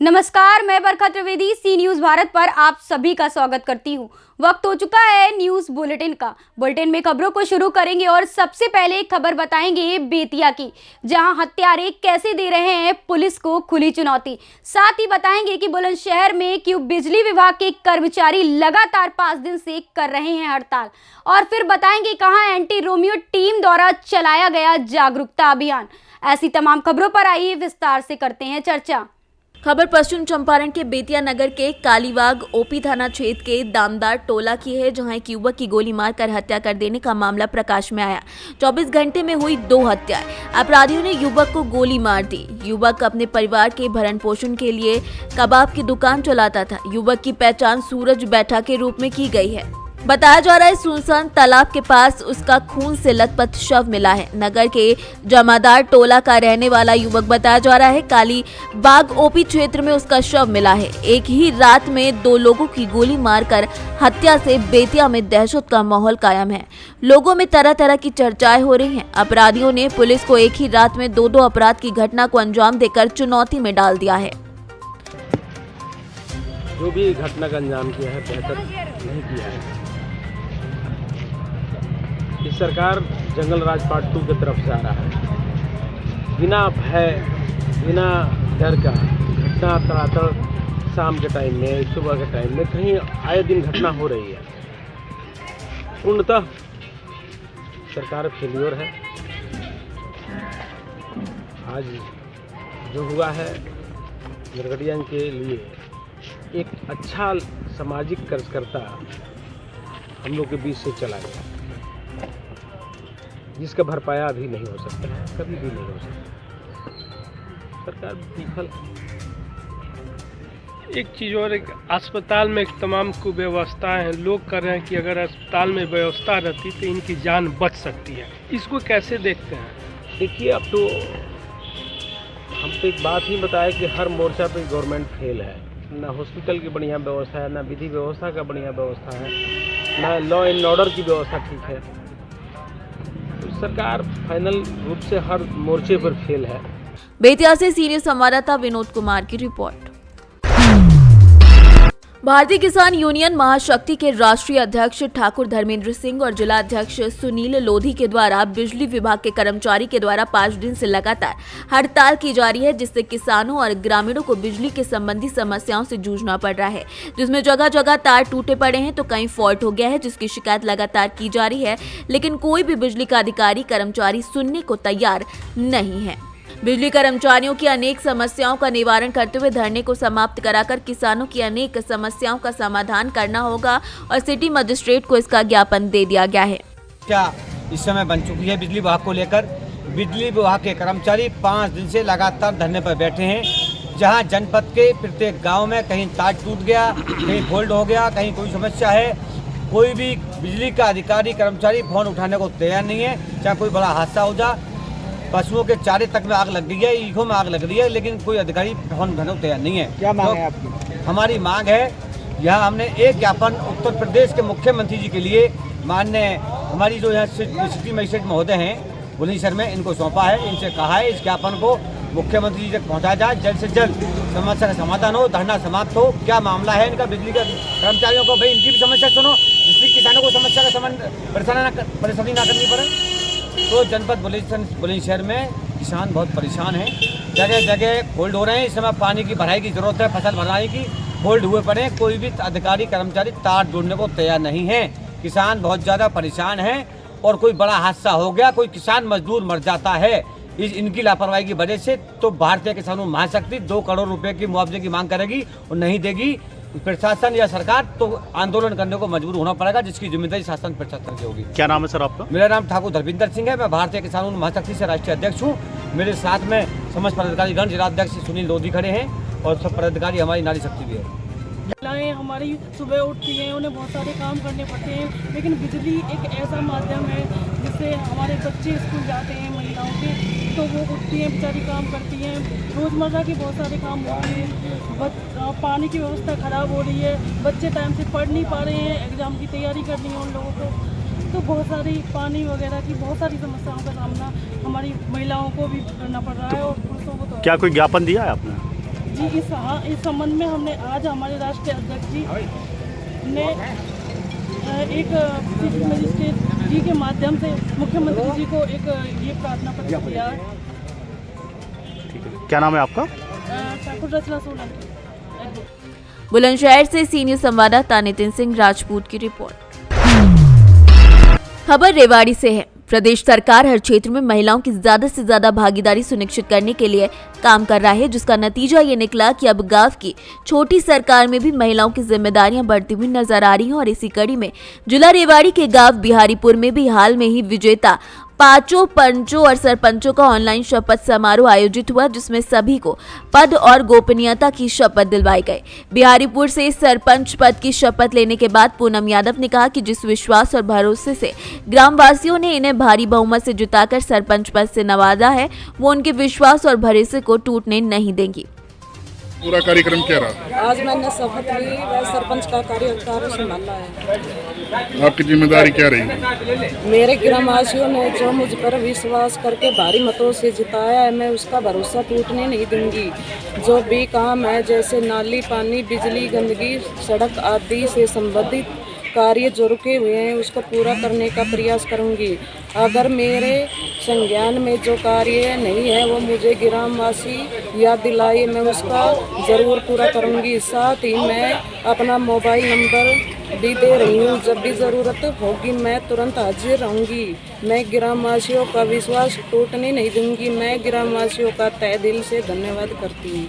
नमस्कार, मैं बरखा त्रिवेदी सी न्यूज़ भारत पर आप सभी का स्वागत करती हूं। वक्त हो चुका है न्यूज़ बुलेटिन का। बुलेटिन में खबरों को शुरू करेंगे और सबसे पहले खबर बताएंगे बेतिया की, जहां हत्यारे कैसे दे रहे हैं पुलिस को खुली चुनौती। साथ ही बताएंगे कि बुलंदशहर में क्यों बिजली विभाग के कर्मचारी लगातार 5 दिन से कर रहे हैं हड़ताल। और फिर बताएंगे कहां एंटी रोमियो टीम द्वारा चलाया गया जागरूकता अभियान। ऐसी तमाम खबरों पर आइए विस्तार से करते हैं चर्चा। खबर पश्चिम चंपारण के बेतिया नगर के कालीबाग ओपी थाना क्षेत्र के दामदार टोला की है, जहां एक युवक की गोली मारकर हत्या कर देने का मामला प्रकाश में आया। 24 घंटे में हुई 2 हत्याएं। अपराधियों ने युवक को गोली मार दी। युवक अपने परिवार के भरण पोषण के लिए कबाब की दुकान चलाता था। युवक की पहचान सूरज बैठा के रूप में की गई है। बताया जा रहा है सुनसान तालाब के पास उसका खून से लथपथ शव मिला है। नगर के जमादार टोला का रहने वाला युवक बताया जा रहा है काली बाग ओपी क्षेत्र में उसका शव मिला है। एक ही रात में 2 लोगों की गोली मारकर हत्या से बेतिया में दहशत का माहौल कायम है। लोगों में तरह तरह की चर्चाएं हो रही हैं। अपराधियों ने पुलिस को एक ही रात में 2 अपराध की घटना को अंजाम देकर चुनौती में डाल दिया है। जो भी घटना का अंजाम किया है बेहतर नहीं किया है। इस सरकार जंगल राज पार्ट 2 की तरफ से आ रहा है। बिना भय बिना डर का घटना तड़ातड़ शाम के टाइम में, सुबह के टाइम में कहीं आए दिन घटना हो रही है। पूर्णतः सरकार फेलियर है। आज जो हुआ है नरकटियान के लिए एक अच्छा सामाजिक कार्यकर्ता हम लोग के बीच से चला गया, जिसका भरपाया अभी नहीं हो सकता है, कभी भी नहीं हो सकता। सरकार विफल। एक चीज़ और, एक अस्पताल में तमाम कुव्यवस्थाएं हैं। लोग कह रहे हैं कि अगर अस्पताल में व्यवस्था रहती तो इनकी जान बच सकती है। इसको कैसे देखते हैं? देखिए, अब तो हम तो एक बात ही बताया कि हर मोर्चा पे गवर्नमेंट फेल है। ना हॉस्पिटल की बढ़िया व्यवस्था है, ना विधि व्यवस्था का बढ़िया व्यवस्था है, ना लॉ एंड ऑर्डर की व्यवस्था ठीक है। तो सरकार फाइनल रूप से हर मोर्चे पर फेल है। बेतिया से सीनियर संवाददाता विनोद कुमार की रिपोर्ट। भारतीय किसान यूनियन महाशक्ति के राष्ट्रीय अध्यक्ष ठाकुर धर्मेंद्र सिंह और जिला अध्यक्ष सुनील लोधी के द्वारा बिजली विभाग के कर्मचारी के द्वारा 5 दिन से लगातार हड़ताल की जा रही है, जिससे किसानों और ग्रामीणों को बिजली के संबंधी समस्याओं से जूझना पड़ रहा है। जिसमें जगह जगह तार टूटे पड़े हैं तो कहीं फॉल्ट हो गया है, जिसकी शिकायत लगातार की जा रही है, लेकिन कोई भी बिजली का अधिकारी कर्मचारी सुनने को तैयार नहीं है। बिजली कर्मचारियों की अनेक समस्याओं का निवारण करते हुए धरने को समाप्त कराकर किसानों की अनेक समस्याओं का समाधान करना होगा और सिटी मजिस्ट्रेट को इसका ज्ञापन दे दिया गया है। क्या इस समय बन चुकी है बिजली विभाग को लेकर। बिजली विभाग के कर्मचारी 5 दिन से लगातार धरने पर बैठे हैं, जहां जनपद के प्रत्येक गांव में कहीं तार टूट गया, कहीं फोल्ड हो गया, कहीं कोई समस्या है। कोई भी बिजली का अधिकारी कर्मचारी फोन उठाने को तैयार नहीं है। चाहे कोई बड़ा हादसा हो जाए, पशुओं के चारे तक में आग लग गई है, ईखों में आग लग रही है, लेकिन कोई अधिकारी फोन उठाने को तैयार नहीं है। क्या मांग है आपकी? हमारी मांग है, यहाँ हमने एक ज्ञापन उत्तर प्रदेश के मुख्यमंत्री जी के लिए माननीय हमारी जो यहाँ सिटी मजिस्ट्रेट महोदय हैं बुलंदशहर में, इनको सौंपा है। इनसे कहा है इस ज्ञापन को मुख्यमंत्री जी तक पहुँचाया जाए, जल्द से जल्द समस्या का समाधान हो, धरना समाप्त हो। क्या मामला है इनका बिजली के कर्मचारियों को? भाई इनकी भी समस्या सुनो, जिससे किसानों को समस्या का परेशानी ना करनी पड़े। तो जनपद बुलंदशहर में किसान बहुत परेशान हैं। जगह जगह फोल्ड हो रहे हैं। इस समय पानी की भराई की जरूरत है, फसल भराई की, फोल्ड हुए पड़े। कोई भी अधिकारी कर्मचारी तार जोड़ने को तैयार नहीं है। किसान बहुत ज़्यादा परेशान हैं और कोई बड़ा हादसा हो गया, कोई किसान मजदूर मर जाता है इनकी लापरवाही की वजह से, तो भारतीय किसानों महाशक्ति 2 करोड़ रुपए की मुआवजे की मांग करेगी और नहीं देगी प्रशासन या सरकार तो आंदोलन करने को मजबूर होना पड़ेगा, जिसकी जिम्मेदारी शासन प्रशासन की होगी। क्या नाम है सर आपका? मेरा नाम ठाकुर धर्मेंद्र सिंह है। मैं भारतीय किसान महाशक्ति से राष्ट्रीय अध्यक्ष हूँ। मेरे साथ में समस्त पदाधिकारी गण जिला अध्यक्ष सुनील लोधी खड़े हैं और सब पदाधिकारी हमारी नारी शक्ति भी है। महिलाएं हमारी सुबह उठती हैं, उन्हें बहुत सारे काम करने पड़ते हैं, लेकिन बिजली एक ऐसा माध्यम है जिससे हमारे बच्चे स्कूल जाते हैं महिलाओं के, तो वो उठती हैं बेचारी, काम करती हैं, रोज़मर्रा के बहुत सारे काम होते हैं। पानी की व्यवस्था ख़राब हो रही है, बच्चे टाइम से पढ़ नहीं पा रहे हैं, एग्ज़ाम की तैयारी करनी है उन लोगों को, तो बहुत सारी पानी वगैरह की बहुत सारी समस्याओं का सामना हमारी महिलाओं को भी करना पड़ रहा है और पुरुषों को तो। क्या कोई ज्ञापन दिया है आपने? जी इस संबंध में हमने आज हमारे राष्ट्रीय अध्यक्ष जी ने एक चीफ मजिस्ट्रेट जी के माध्यम से मुख्यमंत्री जी को एक ये प्रार्थना पत्र दिया। क्या नाम है आपका? ठाकुर रचना सोलंकी। बुलंदशहर से सीनियर संवाददाता नितिन सिंह राजपूत की रिपोर्ट। खबर रेवाड़ी से है। प्रदेश सरकार हर क्षेत्र में महिलाओं की ज्यादा से ज्यादा भागीदारी सुनिश्चित करने के लिए काम कर रहा है, जिसका नतीजा ये निकला कि अब गांव की छोटी सरकार में भी महिलाओं की जिम्मेदारियां बढ़ती हुई नजर आ रही हैं। और इसी कड़ी में जिला रेवाड़ी के गांव बिहारीपुर में भी हाल में ही विजेता 5 पंचों और सरपंचों का ऑनलाइन शपथ समारोह आयोजित हुआ, जिसमें सभी को पद और गोपनीयता की शपथ दिलवाई गई। बिहारीपुर से सरपंच पद की शपथ लेने के बाद पूनम यादव ने कहा कि जिस विश्वास और भरोसे से ग्रामवासियों ने इन्हें भारी बहुमत से जिताकर सरपंच पद से नवाजा है, वो उनके विश्वास और भरोसे को टूटने नहीं देंगी। पूरा कार्यक्रम क्या रहा? आज मैंने शपथ ली व सरपंच का कार्यभार संभाला है। आपकी जिम्मेदारी क्या रही? मेरे ग्रामवासियों ने जो मुझ पर विश्वास करके भारी मतों से जिताया है, मैं उसका भरोसा टूटने नहीं दूंगी। जो भी काम है, जैसे नाली, पानी, बिजली, गंदगी, सड़क आदि से संबंधित कार्य जो रुके हुए हैं, उसको पूरा करने का प्रयास करूंगी। अगर मेरे संज्ञान में जो कार्य नहीं है वो मुझे ग्रामवासी याद दिलाए, मैं उसका ज़रूर पूरा करूंगी। साथ ही मैं अपना मोबाइल नंबर भी दे रही हूँ, जब भी ज़रूरत होगी मैं तुरंत हाजिर रहूँगी। मैं ग्रामवासियों का विश्वास टूटने नहीं दूंगी। मैं ग्रामवासियों का तहे दिल से धन्यवाद करती हूँ।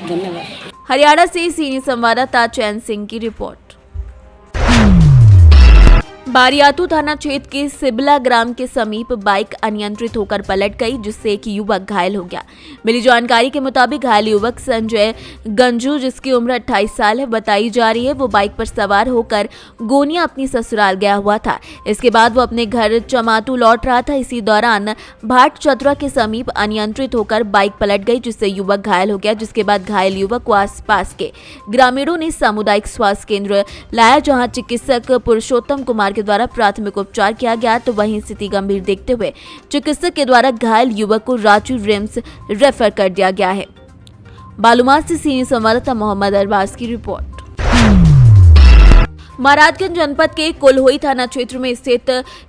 धन्यवाद। हरियाणा से सीनियर संवाददाता चैन सिंह की रिपोर्ट। बारियातू थाना क्षेत्र के सिबला ग्राम के समीप बाइक अनियंत्रित होकर पलट गई, जिससे एक युवक घायल हो गया। मिली जानकारी के मुताबिक घायल युवक संजय गंजू, जिसकी उम्र 28 साल है, बताई जा रही है। वो बाइक पर सवार होकर गोनिया अपनी ससुराल गया हुआ था। इसके बाद वो अपने घर चमातू लौट रहा था। इसी दौरान भाट चतरा के समीप अनियंत्रित होकर बाइक पलट गई, जिससे युवक घायल हो गया। जिसके बाद घायल युवक को आसपास के ग्रामीणों ने सामुदायिक स्वास्थ्य केंद्र लाया, जहाँ चिकित्सक पुरुषोत्तम कुमार के द्वारा प्राथमिक उपचार किया गया। तो वहीं स्थिति गंभीर देखते हुए चिकित्सक के द्वारा घायल युवक को रांची रिम्स रेफर कर दिया गया है। बालूमाथ से सीनियर संवाददाता मोहम्मद अरबाज की रिपोर्ट। महाराजगंज जनपद के कोल्होई थाना क्षेत्र में स्थित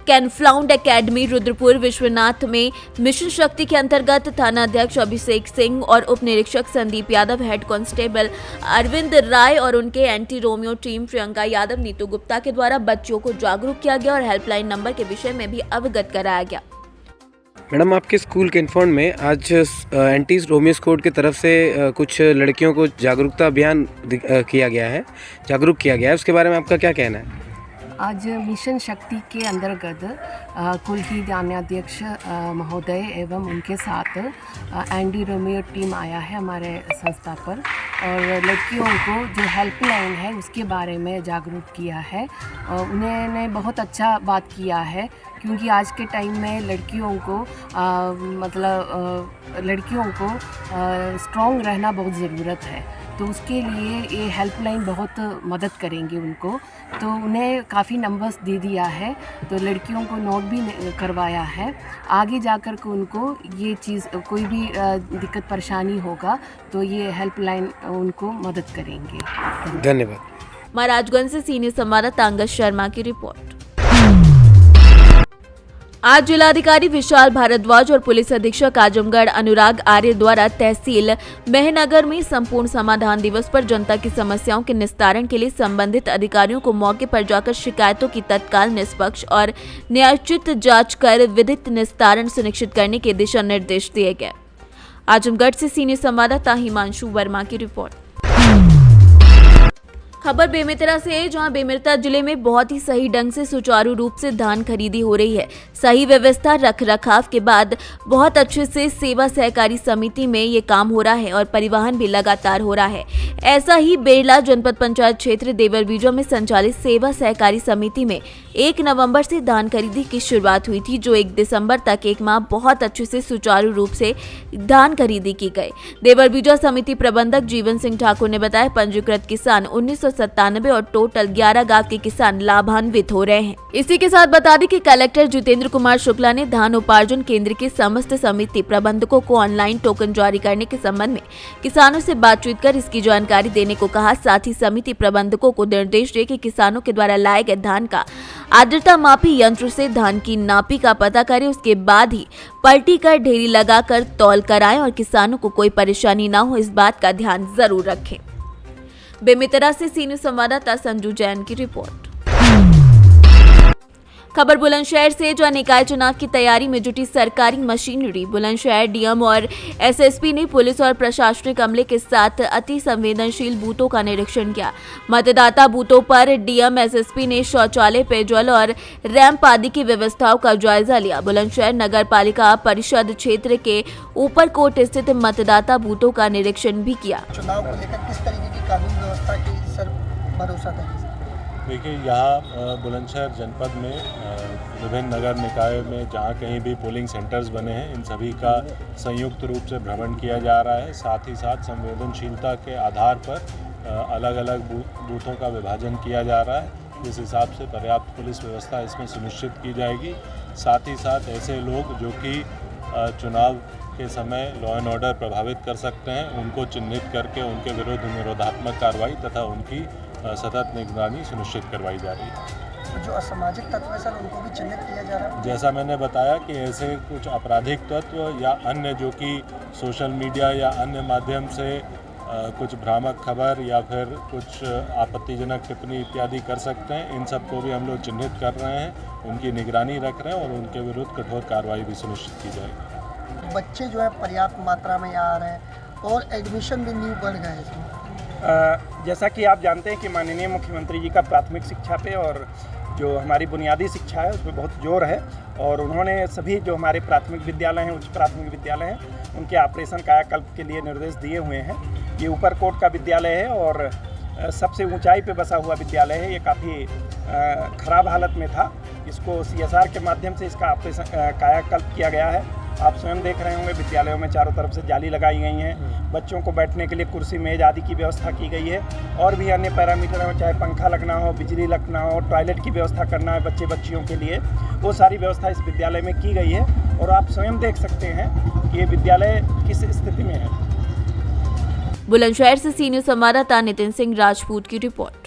कैनफ्लाउंड एकेडमी रुद्रपुर विश्वनाथ में मिशन शक्ति के अंतर्गत थाना अध्यक्ष अभिषेक सिंह और उप निरीक्षक संदीप यादव, हेड कांस्टेबल अरविंद राय और उनके anti Romeo team Priyanka Yadav, Neetu Gupta के द्वारा बच्चों को जागरूक किया गया और हेल्पलाइन नंबर के विषय में भी अवगत कराया गया। मैडम, आपके स्कूल कैनफोन में आज एंटी रोमियो स्क्वाड की तरफ से कुछ लड़कियों को जागरूकता अभियान किया गया है, जागरूक किया गया है, उसके बारे में आपका क्या कहना है? आज मिशन शक्ति के अंतर्गत कुल की ध्यानाध्यक्ष महोदय एवं उनके साथ एंटी रोमियो टीम आया है हमारे संस्था पर, और लड़कियों को जो हेल्पलाइन है उसके बारे में जागरूक किया है। उन्होंने बहुत अच्छा बात किया है, क्योंकि आज के टाइम में लड़कियों को स्ट्रॉन्ग रहना बहुत ज़रूरत है। तो उसके लिए ये हेल्पलाइन बहुत मदद करेंगे उनको। तो उन्हें काफ़ी नंबर्स दे दिया है, तो लड़कियों को नोट भी करवाया है। आगे जाकर के उनको ये चीज़ कोई भी दिक्कत परेशानी होगा तो ये हेल्पलाइन उनको मदद करेंगे। धन्यवाद। महाराजगंज से सीनियर संवाददाता अंगद शर्मा की रिपोर्ट। आज जिलाधिकारी विशाल भारद्वाज और पुलिस अधीक्षक आजमगढ़ अनुराग आर्य द्वारा तहसील मेहनगर में संपूर्ण समाधान दिवस पर जनता की समस्याओं के निस्तारण के लिए संबंधित अधिकारियों को मौके पर जाकर शिकायतों की तत्काल, निष्पक्ष और न्यायोचित जांच कर विधिक निस्तारण सुनिश्चित करने के दिशा निर्देश दिए गए। आजमगढ़ से सीनियर संवाददाता हिमांशु वर्मा की रिपोर्ट। खबर बेमेतरा से है, जहां बेमेतरा जिले में बहुत ही सही ढंग से सुचारू रूप से धान खरीदी हो रही है। सही व्यवस्था, रख रखाव के बाद बहुत अच्छे से सेवा सहकारी समिति में ये काम हो रहा है और परिवहन भी लगातार हो रहा है। ऐसा ही बेरला जनपद पंचायत क्षेत्र देवरबीजा में संचालित सेवा सहकारी समिति में 1 नवंबर से धान खरीदी की शुरुआत हुई थी, जो 1 दिसंबर तक 1 माह बहुत अच्छे से सुचारू रूप से धान खरीदी की गई। देवरबीजा समिति प्रबंधक जीवन सिंह ठाकुर ने बताया, पंजीकृत किसान 597 और टोटल 11 गांव के किसान लाभान्वित हो रहे हैं। इसी के साथ बता दें कि कलेक्टर जितेंद्र कुमार शुक्ला ने धान उपार्जन केंद्र के समस्त समिति प्रबंधकों को ऑनलाइन टोकन जारी करने के संबंध में किसानों से बातचीत कर इसकी जानकारी देने को कहा। साथ ही समिति प्रबंधकों को निर्देश दिए कि किसानों के द्वारा लाए गए धान का आर्द्रता मापी यंत्र से धान की नापी का पता करें, उसके बाद ही पलटी कर ढेरी लगाकर तौल कराएं और किसानों को कोई परेशानी न हो, इस बात का ध्यान जरूर रखें। बेमेतरा से सी न्यूज़ संवाददाता संजू जैन की रिपोर्ट। खबर बुलंदशहर से, जो निकाय चुनाव की तैयारी में जुटी सरकारी मशीनरी। बुलंदशहर डीएम और एसएसपी ने पुलिस और प्रशासनिक अमले के साथ अति संवेदनशील बूथों का निरीक्षण किया। मतदाता बूथों पर डीएम एसएसपी ने शौचालय, पेयजल और रैंप आदि की व्यवस्थाओं का जायजा लिया। बुलंदशहर नगर पालिका परिषद क्षेत्र के ऊपरकोट स्थित मतदाता बूथों का निरीक्षण भी किया। चुनाव को लेकर किस तरीके की कानून व्यवस्था की सर भरोसा था? देखिए, यहाँ बुलंदशहर जनपद में विभिन्न नगर निकाय में जहाँ कहीं भी पोलिंग सेंटर्स बने हैं, इन सभी का संयुक्त रूप से भ्रमण किया जा रहा है। साथ ही साथ संवेदनशीलता के आधार पर अलग अलग बूथों का विभाजन किया जा रहा है, जिस हिसाब से पर्याप्त पुलिस व्यवस्था इसमें सुनिश्चित की जाएगी। साथ ही साथ ऐसे लोग जो कि चुनाव के समय लॉ एंड ऑर्डर प्रभावित कर सकते हैं, उनको चिन्हित करके उनके विरुद्ध निरोधात्मक कार्रवाई तथा उनकी सतत निगरानी सुनिश्चित करवाई जा रही है। जो असामाजिक तत्व है सर, उनको भी चिन्हित किया जा रहा है। जैसा मैंने बताया कि ऐसे कुछ आपराधिक तत्व या अन्य जो कि सोशल मीडिया या अन्य माध्यम से कुछ भ्रामक खबर या फिर कुछ आपत्तिजनक टिप्पणी इत्यादि कर सकते हैं, इन सब को भी हम लोग चिन्हित कर रहे हैं, उनकी निगरानी रख रहे हैं और उनके विरुद्ध कठोर कार्रवाई भी सुनिश्चित की जाएगी। बच्चे जो है पर्याप्त मात्रा में यहाँ आ रहे हैं और एडमिशन भी न्यू बढ़ गए हैं इसमें। जैसा कि आप जानते हैं कि माननीय मुख्यमंत्री जी का प्राथमिक शिक्षा पे और जो हमारी बुनियादी शिक्षा है उस पर बहुत जोर है और उन्होंने सभी जो हमारे प्राथमिक विद्यालय हैं, उच्च प्राथमिक विद्यालय हैं, उनके ऑपरेशन कायाकल्प के लिए निर्देश दिए हुए हैं। ये ऊपरकोट का विद्यालय है और सबसे ऊंचाई पे बसा हुआ विद्यालय है। ये काफ़ी ख़राब हालत में था। इसको CSR के माध्यम से इसका ऑपरेशन कायाकल्प किया गया है। आप स्वयं देख रहे होंगे विद्यालयों में चारों तरफ से जाली लगाई गई हैं, बच्चों को बैठने के लिए कुर्सी मेज आदि की व्यवस्था की गई है और भी अन्य पैरामीटर में, चाहे पंखा लगना हो, बिजली लगना हो, टॉयलेट की व्यवस्था करना है बच्चियों के लिए, वो सारी व्यवस्था इस विद्यालय में की गई है और आप स्वयं देख सकते हैं कि ये विद्यालय किस स्थिति में है। बुलंदशहर से सी न्यूज़ संवाददाता नितिन सिंह राजपूत की रिपोर्ट।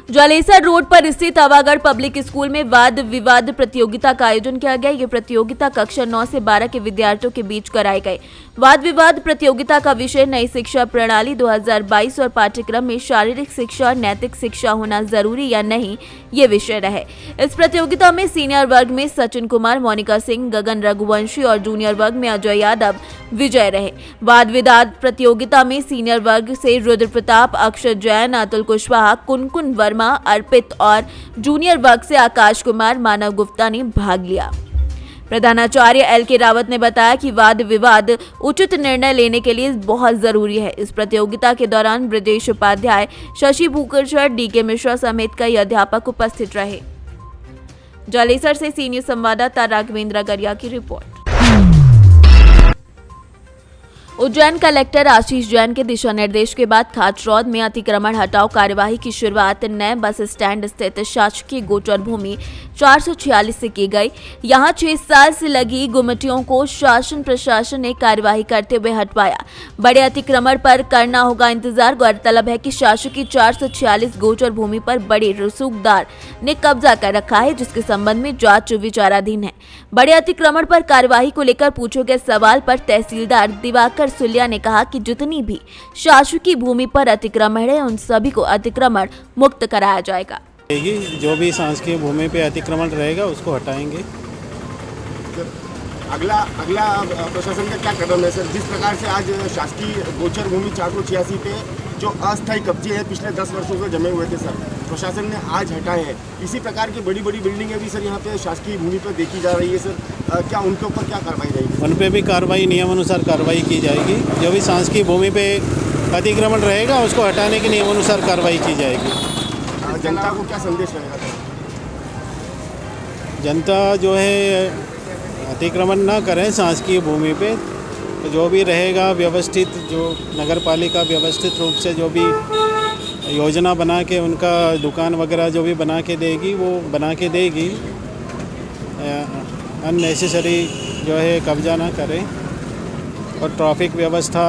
ज्वालेसर रोड पर स्थित अवागढ़ पब्लिक स्कूल में वाद विवाद प्रतियोगिता का आयोजन किया गया। ये प्रतियोगिता कक्षा 9 से 12 के विद्यार्थियों के बीच कराई गई। वाद विवाद प्रतियोगिता का विषय नई शिक्षा प्रणाली 2022 और पाठ्यक्रम में शारीरिक शिक्षा और नैतिक शिक्षा होना जरूरी या नहीं, ये विषय रहे। इस प्रतियोगिता में सीनियर वर्ग में सचिन कुमार, मोनिका सिंह, गगन रघुवंशी और जूनियर वर्ग में अजय यादव विजय रहे। वाद विवाद प्रतियोगिता में सीनियर वर्ग से रुद्र प्रताप, अक्षय जैन, अतुल कुशवाहा, कुनकुन वर्मा, अर्पित और जूनियर वर्ग से आकाश कुमार, मानव गुप्ता ने भाग लिया। प्रधानाचार्य LK रावत ने बताया कि वाद विवाद उचित निर्णय लेने के लिए बहुत जरूरी है। इस प्रतियोगिता के दौरान ब्रजेश उपाध्याय, शशि भूकरशर, DK मिश्रा समेत कई अध्यापक उपस्थित रहे। जालेसर से सी न्यूज़ संवाददाता राघवेंद्र गरिया की रिपोर्ट। उज्जैन कलेक्टर आशीष जैन के दिशा निर्देश के बाद खाचरौद में अतिक्रमण हटाओ कार्यवाही की शुरुआत नए बस स्टैंड स्थित शासकीय गोचर भूमि 446 से की गई। यहां 6 साल से लगी गुमटियों को शासन प्रशासन ने कार्यवाही करते हुए हटवाया। बड़े अतिक्रमण पर करना होगा इंतजार। गौरतलब है कि शासकीय 446 गोचर भूमि पर बड़े रसूखदार ने कब्जा कर रखा है, जिसके संबंध में जांच विचाराधीन है। बड़े अतिक्रमण पर कार्यवाही को लेकर पूछे गए सवाल पर तहसीलदार दिवाकर सुलिया ने कहा कि जितनी भी शासकीय भूमि पर अतिक्रमण है, उन सभी को अतिक्रमण मुक्त कराया जाएगा। जो भी शासकीय भूमि पे अतिक्रमण रहेगा उसको हटाएंगे। अगला प्रशासन का क्या कदम है सर? जिस प्रकार से आज शासकीय गोचर भूमि 486 पे जो अस्थायी कब्जे हैं पिछले 10 वर्षों से जमे हुए थे सर, प्रशासन ने आज हटाए हैं। इसी प्रकार की बड़ी बड़ी बिल्डिंगें भी सर यहाँ पे शासकीय भूमि पर देखी जा रही है सर, क्या उनके ऊपर क्या कार्रवाई रहेगी? उन पे भी कार्रवाई नियमानुसार कार्रवाई की जाएगी। जो भी शासकीय भूमि पे अतिक्रमण रहेगा उसको हटाने के नियमानुसार कार्रवाई की जाएगी। जनता को क्या संदेश रहेगा सर? जनता जो है अतिक्रमण ना करें शासकीय भूमि पे, तो जो भी रहेगा व्यवस्थित, जो नगर पालिका व्यवस्थित रूप से जो भी योजना बना के उनका दुकान वगैरह जो भी बना के देगी वो बना के देगी। अननेसेसरी जो है कब्जा ना करें और ट्रैफिक व्यवस्था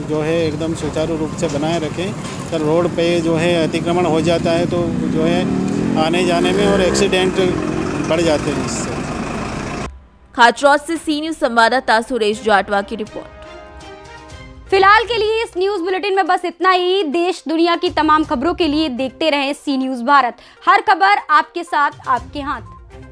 जो है एकदम सुचारू रूप से बनाए रखें। सर रोड पे जो है अतिक्रमण हो जाता है तो जो है आने जाने में और एक्सीडेंट बढ़ जाते हैं इससे। खाचरौद से सी न्यूज़ संवाददाता सुरेश जाटवा की रिपोर्ट। फिलहाल के लिए इस न्यूज बुलेटिन में बस इतना ही। देश दुनिया की तमाम खबरों के लिए देखते रहें सी न्यूज भारत। हर खबर आपके साथ, आपके हाथ।